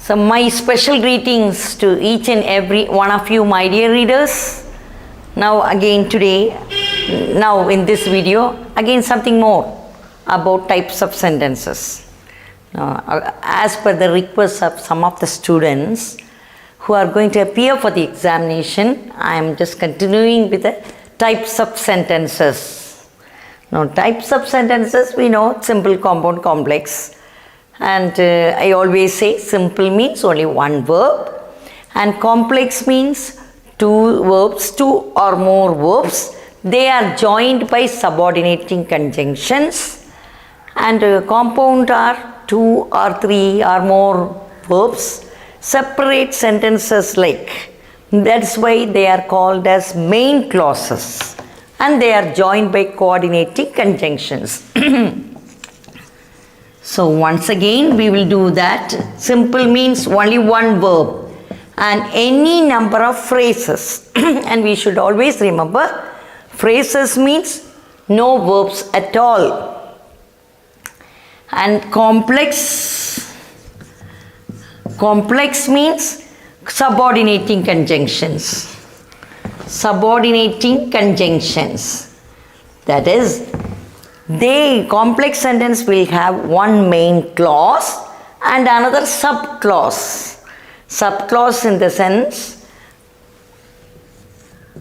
So my special greetings to each and every one of you, my dear readers. Now again today, now in this video, again something more about types of sentences. Now, as per the request of some of the students who are going to appear for the examination, I am just continuing with the types of sentences. Now types of sentences, we know simple, compound, complex. And I always say simple means only one verb, and complex means two verbs, two or more verbs. They are joined by subordinating conjunctions, and compound are two or three or more verbs. Separate sentences like, that's why they are called as main clauses, and they are joined by coordinating conjunctions. So once again we will do that. Simple means only one verb and any number of phrases. And we should always remember, phrases means no verbs at all. And complex means subordinating conjunctions. Subordinating conjunctions. That is, complex sentence will have one main clause and another subclause. Subclause in the sense,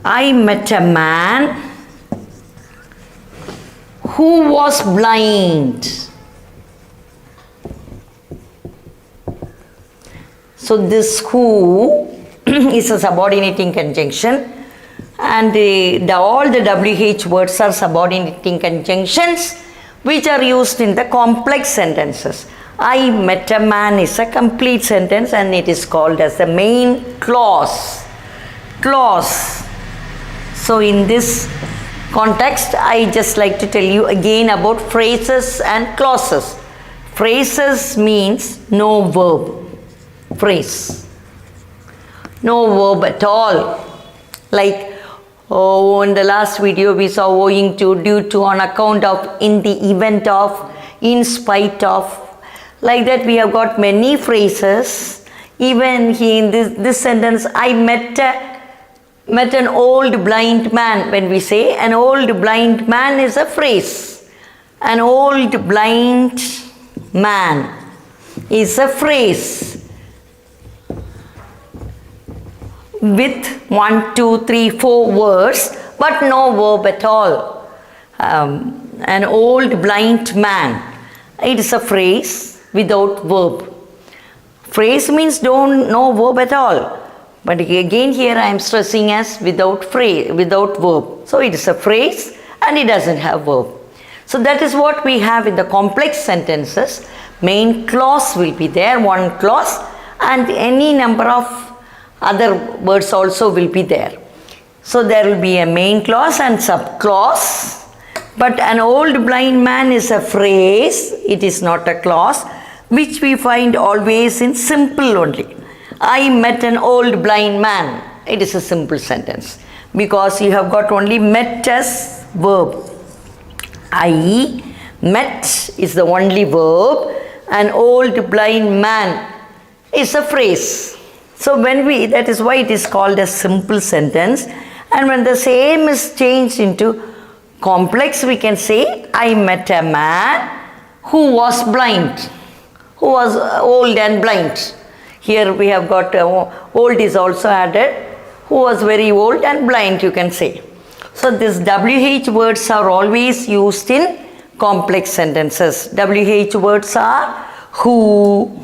I met a man who was blind. So this who is a subordinating conjunction, and all the WH words are subordinating conjunctions which are used in the complex sentences. I met a man is a complete sentence and it is called as the main clause. So in this context, I just like to tell you again about phrases and clauses. Phrases means no verb. Phrase. No verb at all. Like, in the last video we saw owing to, due to, on account of, in the event of, in spite of. Like that we have got many phrases. Even in this sentence, I met an old blind man. When we say an old blind man is a phrase. An old blind man is a phrase. With 1, 2, 3, 4 words, but no verb at all. An old blind man. It is a phrase without verb. Phrase means no verb at all. But again here I am stressing as without verb. So it is a phrase and it doesn't have verb. So that is what we have in the complex sentences. Main clause will be there, one clause, and any number of other words also will be there. So there will be a main clause and subclause. But an old blind man is a phrase, it is not a clause, which we find always in simple only. I met an old blind man. It is a simple sentence because you have got only met as verb. I met is the only verb. An old blind man is a phrase. So that is why it is called a simple sentence. And when the same is changed into complex, we can say, I met a man who was blind, who was old and blind. Here we have got old is also added, who was very old and blind, you can say. So these WH words are always used in complex sentences. WH words are who.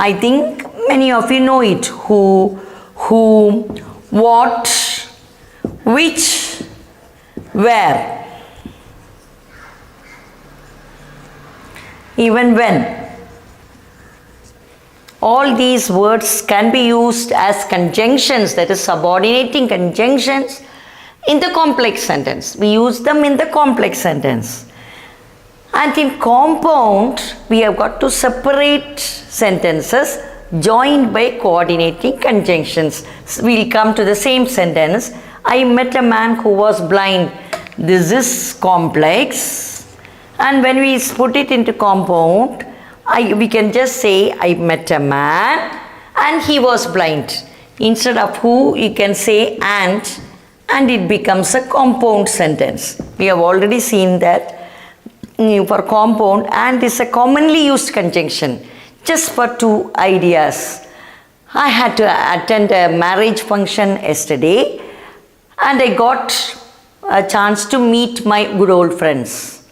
I think many of you know it. Who, whom, what, which, where, even when. All these words can be used as conjunctions, that is subordinating conjunctions in the complex sentence. We use them in the complex sentence. And in compound, we have got to separate sentences joined by coordinating conjunctions. We will come to the same sentence. I met a man who was blind. This is complex. And when we put it into compound, we can just say, I met a man and he was blind. Instead of who, you can say and it becomes a compound sentence. We have already seen that for compound, and is a commonly used conjunction just for two ideas. I had to attend a marriage function yesterday and I got a chance to meet my good old friends.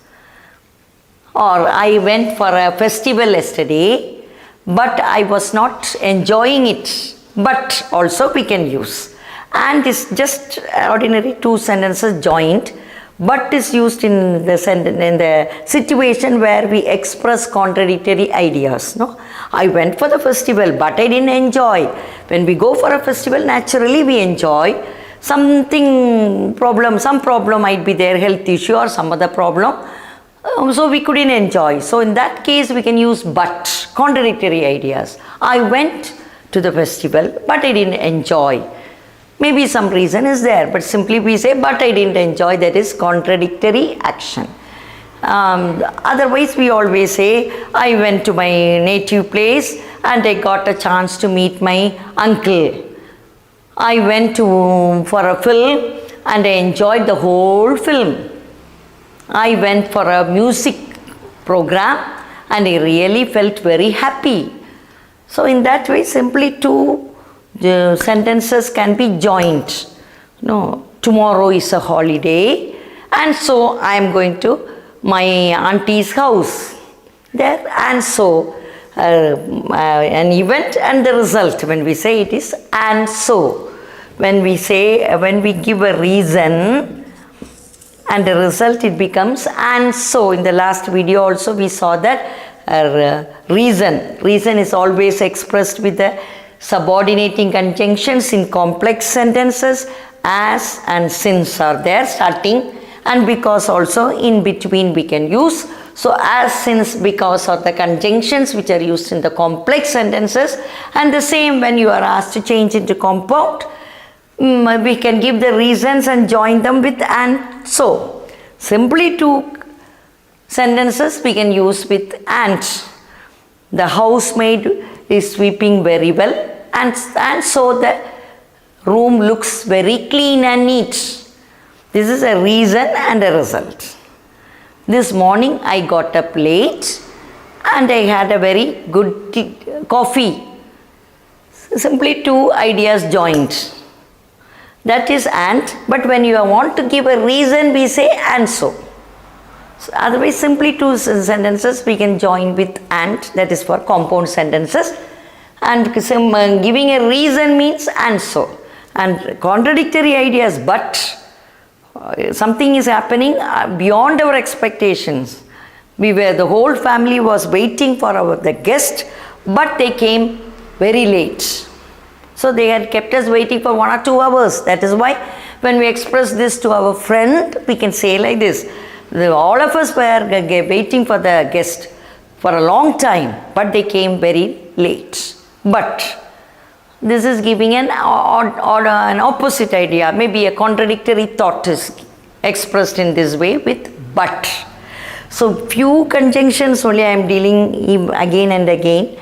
Or I went for a festival yesterday, but I was not enjoying it. But also we can use. And it's just ordinary two sentences joined, but is used in the situation where we express contradictory ideas. No, I went for the festival, but I didn't enjoy. When we go for a festival, naturally we enjoy. Some problem might be there, health issue or some other problem. So we couldn't enjoy. So in that case, we can use but, contradictory ideas. I went to the festival, but I didn't enjoy. Maybe some reason is there, but simply we say, but I didn't enjoy, that is contradictory action. Otherwise, we always say, I went to my native place and I got a chance to meet my uncle. I went for a film and I enjoyed the whole film. I went for a music program and I really felt very happy. So in that way, simply two sentences can be joined. No, tomorrow is a holiday and so I am going to my auntie's house. There and so an event and the result. When we say it is and so. When we give a reason and the result, it becomes and so. In the last video also we saw that reason is always expressed with the subordinating conjunctions in complex sentences. As and since are there starting, and because also in between we can use. So as, since, because are the conjunctions which are used in the complex sentences, and the same when you are asked to change into compound, we can give the reasons and join them with and so. Simply two sentences we can use with and. The housemaid is sweeping very well and so the room looks very clean and neat. This is a reason and a result. This morning I got up late and I had a very good coffee. Simply two ideas joined. That is and, but when you want to give a reason, we say and so. Otherwise, simply two sentences we can join with and, that is for compound sentences. And giving a reason means and so. And contradictory ideas, but something is happening beyond our expectations. The whole family was waiting for the guest, but they came very late. So they had kept us waiting for 1 or 2 hours. That is why when we express this to our friend, we can say like this. All of us were waiting for the guest for a long time, but they came very late. But this is giving an opposite idea. Maybe a contradictory thought is expressed in this way with but. So few conjunctions only I am dealing again and again,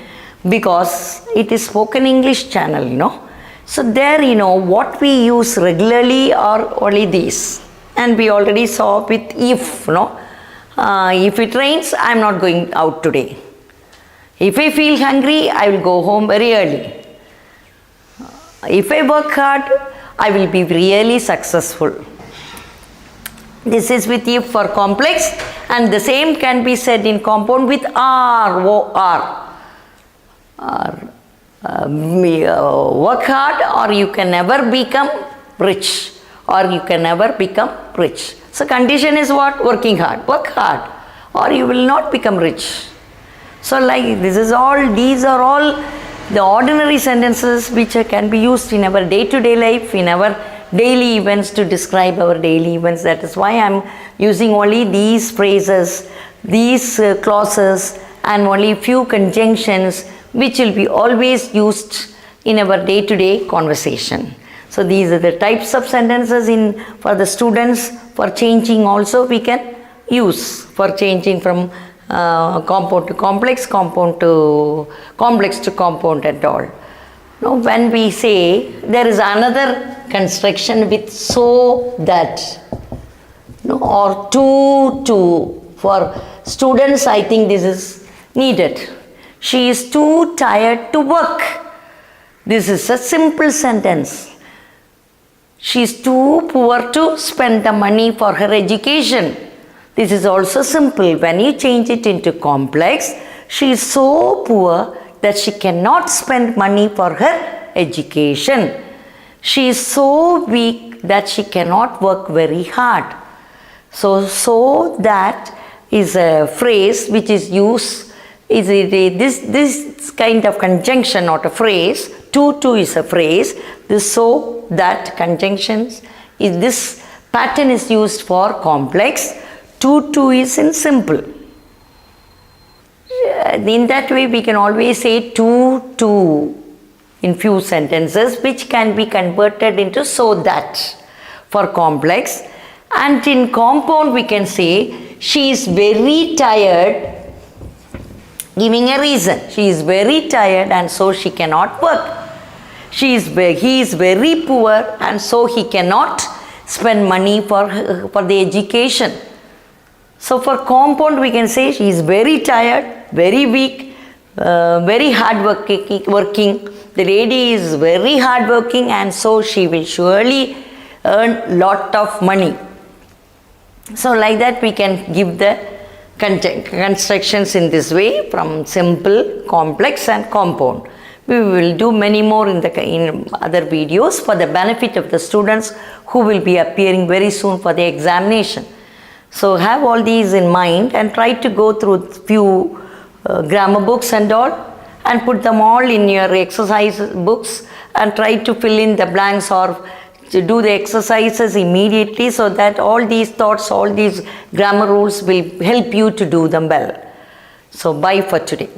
because it is spoken English channel, So there, what we use regularly are only these. And we already saw with if, if it rains, I am not going out today. If I feel hungry, I will go home very early. If I work hard, I will be really successful. This is with if for complex, and the same can be said in compound with R, O-R. Work hard or you can never become rich, or you can never become rich. So condition is what? Working hard. Work hard or you will not become rich. So like these are all the ordinary sentences which can be used in our day-to-day life, in our daily events, to describe our daily events. That is why I am using only these phrases, these clauses, and only few conjunctions which will be always used in our day-to-day conversation. So these are the types of sentences for the students. For changing also we can use, for changing from compound to complex, compound to complex to compound and all. Now when we say there is another construction with so that, or to, for students I think this is needed. She is too tired to work. This is a simple sentence. She is too poor to spend the money for her education. This is also simple. When you change it into complex, she is so poor that she cannot spend money for her education. She is so weak that she cannot work very hard. So that is a phrase which is used, this kind of conjunction, not a phrase. To is a phrase. This so that conjunctions is this pattern is used for complex. To is in simple. In that way we can always say to in few sentences, which can be converted into so that for complex. And in compound we can say she is very tired, giving a reason. She is very tired and so she cannot work. He is very poor and so he cannot spend money for the education. So for compound we can say she is very tired, very weak, very hard working. The lady is very hard working and so she will surely earn lot of money. So like that we can give the constructions in this way, from simple, complex and compound. We will do many more in other videos for the benefit of the students who will be appearing very soon for the examination. So have all these in mind and try to go through few grammar books and all, and put them all in your exercise books and try to fill in the blanks or to do the exercises immediately, so that all these thoughts, all these grammar rules will help you to do them well. So bye for today.